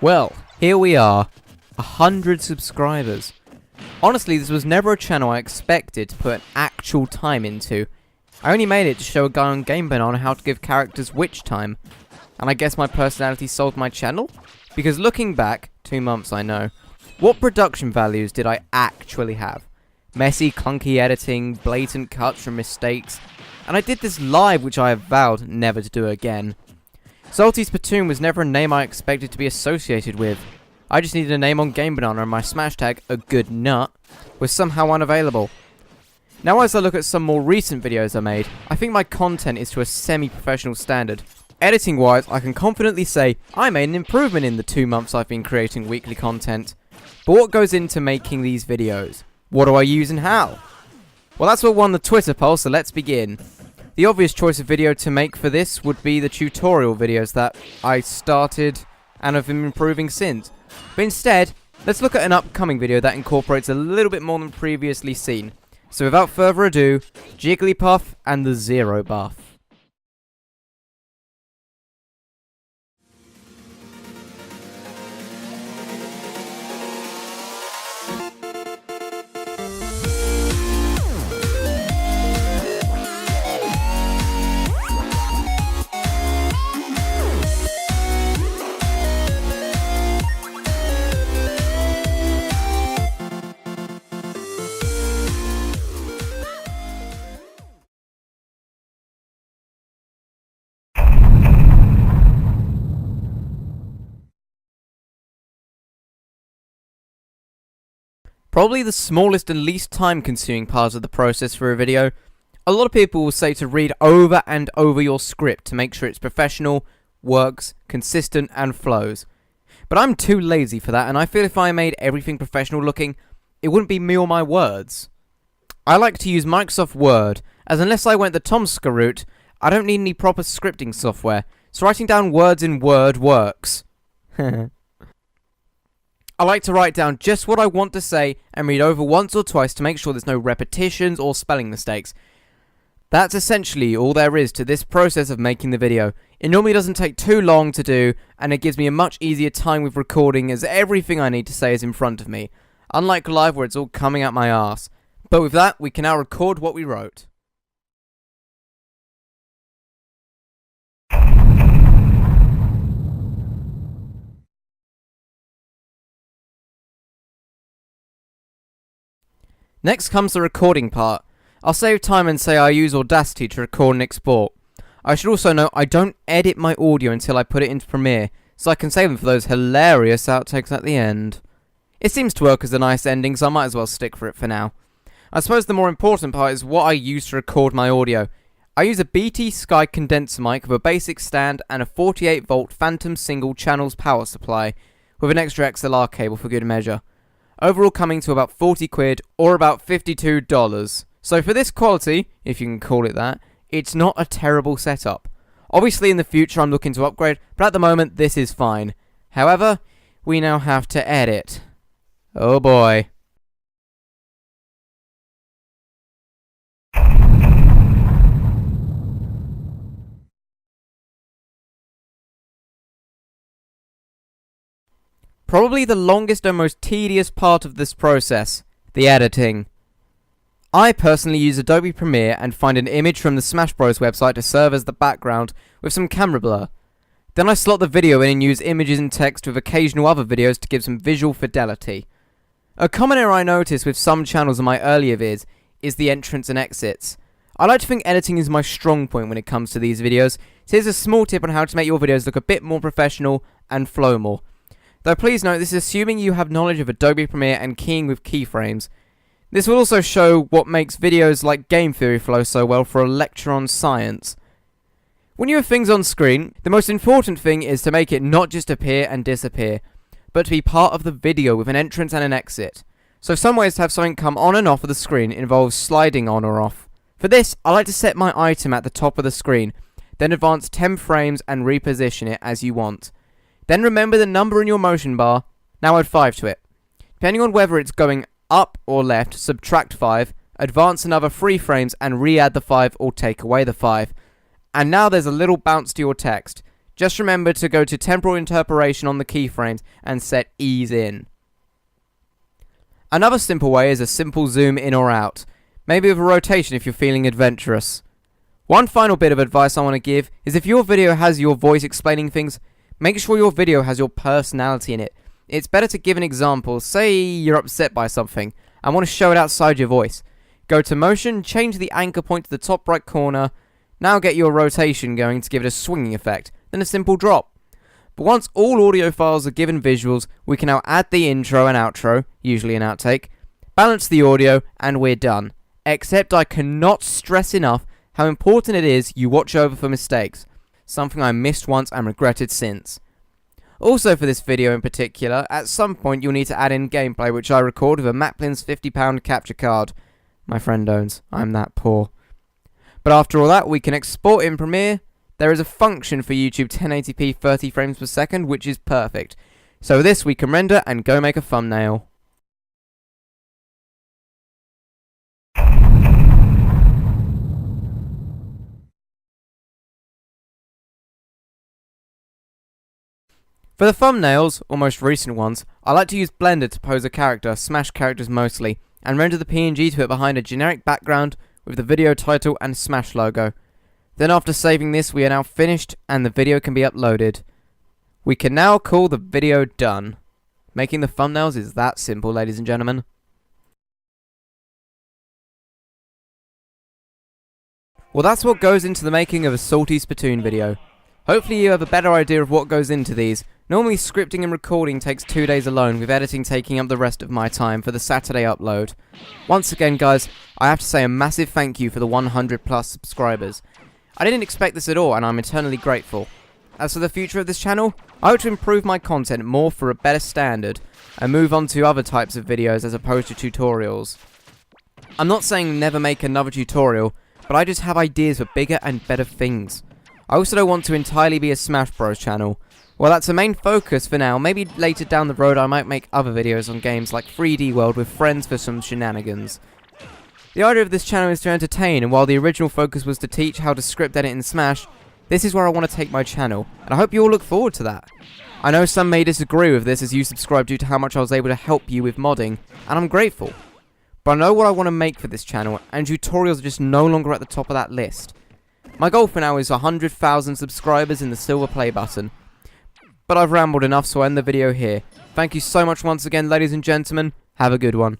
Well, here we are, 100 subscribers. Honestly, this was never a channel I expected to put actual time into. I only made it to show a guy on Game Banana how to give characters witch time. And I guess my personality sold my channel? Because looking back, 2 months I know, what production values did I actually have? Messy, clunky editing, blatant cuts from mistakes, and I did this live, which I have vowed never to do again. Salty Spitoon was never a name I expected to be associated with. I just needed a name on Game Banana, and my smash tag, a good nut, was somehow unavailable. Now as I look at some more recent videos I made, I think my content is to a semi-professional standard. Editing wise, I can confidently say I made an improvement in the 2 months I've been creating weekly content. But what goes into making these videos? What do I use and how? Well, that's what won the Twitter poll, so let's begin. The obvious choice of video to make for this would be the tutorial videos that I started and have been improving since. But instead, let's look at an upcoming video that incorporates a little bit more than previously seen. So without further ado, Jigglypuff and the Zero Buff. Probably the smallest and least time consuming part of the process for a video. A lot of people will say to read over and over your script to make sure it's professional, works, consistent and flows. But I'm too lazy for that, and I feel if I made everything professional looking, it wouldn't be me or my words. I like to use Microsoft Word, as unless I went the Tomska route, I don't need any proper scripting software, so writing down words in Word works. I like to write down just what I want to say and read over once or twice to make sure there's no repetitions or spelling mistakes. That's essentially all there is to this process of making the video. It normally doesn't take too long to do, and it gives me a much easier time with recording as everything I need to say is in front of me. Unlike live where it's all coming out my arse. But with that, we can now record what we wrote. Next comes the recording part. I'll save time and say I use Audacity to record and export. I should also note I don't edit my audio until I put it into Premiere, so I can save them for those hilarious outtakes at the end. It seems to work as a nice ending, so I might as well stick for it for now. I suppose the more important part is what I use to record my audio. I use a BT Sky condenser mic with a basic stand and a 48V Phantom single channels power supply, with an extra XLR cable for good measure. Overall coming to about 40 quid or about $52. So for this quality, if you can call it that, it's not a terrible setup. Obviously in the future I'm looking to upgrade, but at the moment this is fine. However, we now have to edit. Oh boy. Probably the longest and most tedious part of this process, the editing. I personally use Adobe Premiere and find an image from the Smash Bros website to serve as the background with some camera blur. Then I slot the video in and use images and text with occasional other videos to give some visual fidelity. A common error I notice with some channels in my earlier vids is the entrance and exits. I like to think editing is my strong point when it comes to these videos, so here's a small tip on how to make your videos look a bit more professional and flow more. Though please note, this is assuming you have knowledge of Adobe Premiere and keying with keyframes. This will also show what makes videos like game theory flow so well for a lecture on science. When you have things on screen, the most important thing is to make it not just appear and disappear, but to be part of the video with an entrance and an exit. So some ways to have something come on and off of the screen involves sliding on or off. For this, I like to set my item at the top of the screen, then advance 10 frames and reposition it as you want. Then remember the number in your motion bar, now add 5 to it. Depending on whether it's going up or left, subtract 5, advance another 3 frames and re-add the 5 or take away the 5. And now there's a little bounce to your text. Just remember to go to temporal interpolation on the keyframes and set ease in. Another simple way is a simple zoom in or out, maybe with a rotation if you're feeling adventurous. One final bit of advice I want to give is if your video has your voice explaining things, make sure your video has your personality in it. It's better to give an example. Say you're upset by something and want to show it outside your voice. Go to motion, change the anchor point to the top right corner. Now get your rotation going to give it a swinging effect, then a simple drop. But once all audio files are given visuals, we can now add the intro and outro, usually an outtake, balance the audio, and we're done. Except I cannot stress enough how important it is you watch over for mistakes, something I missed once and regretted since. Also for this video in particular, at some point you'll need to add in gameplay which I record with a Maplin's £50 capture card. My friend owns, I'm that poor. But after all that, we can export in Premiere. There is a function for YouTube 1080p 30 frames per second, which is perfect. So this we can render and go make a thumbnail. For the thumbnails, or most recent ones, I like to use Blender to pose a character, Smash characters mostly, and render the PNG to it behind a generic background with the video title and Smash logo. Then after saving this, we are now finished and the video can be uploaded. We can now call the video done. Making the thumbnails is that simple, ladies and gentlemen. Well, that's what goes into the making of a Salty Spitoon video. Hopefully you have a better idea of what goes into these. Normally scripting and recording takes 2 days alone, with editing taking up the rest of my time for the Saturday upload. Once again guys, I have to say a massive thank you for the 100 plus subscribers. I didn't expect this at all and I'm eternally grateful. As for the future of this channel, I hope to improve my content more for a better standard and move on to other types of videos as opposed to tutorials. I'm not saying never make another tutorial, but I just have ideas for bigger and better things. I also don't want to entirely be a Smash Bros channel. Well, that's the main focus for now. Maybe later down the road I might make other videos on games like 3D World with friends for some shenanigans. The idea of this channel is to entertain, and while the original focus was to teach how to script edit in Smash, this is where I want to take my channel, and I hope you all look forward to that. I know some may disagree with this as you subscribe due to how much I was able to help you with modding, and I'm grateful. But I know what I want to make for this channel, and tutorials are just no longer at the top of that list. My goal for now is 100,000 subscribers in the silver play button. But I've rambled enough, so I'll end the video here. Thank you so much once again, ladies and gentlemen. Have a good one.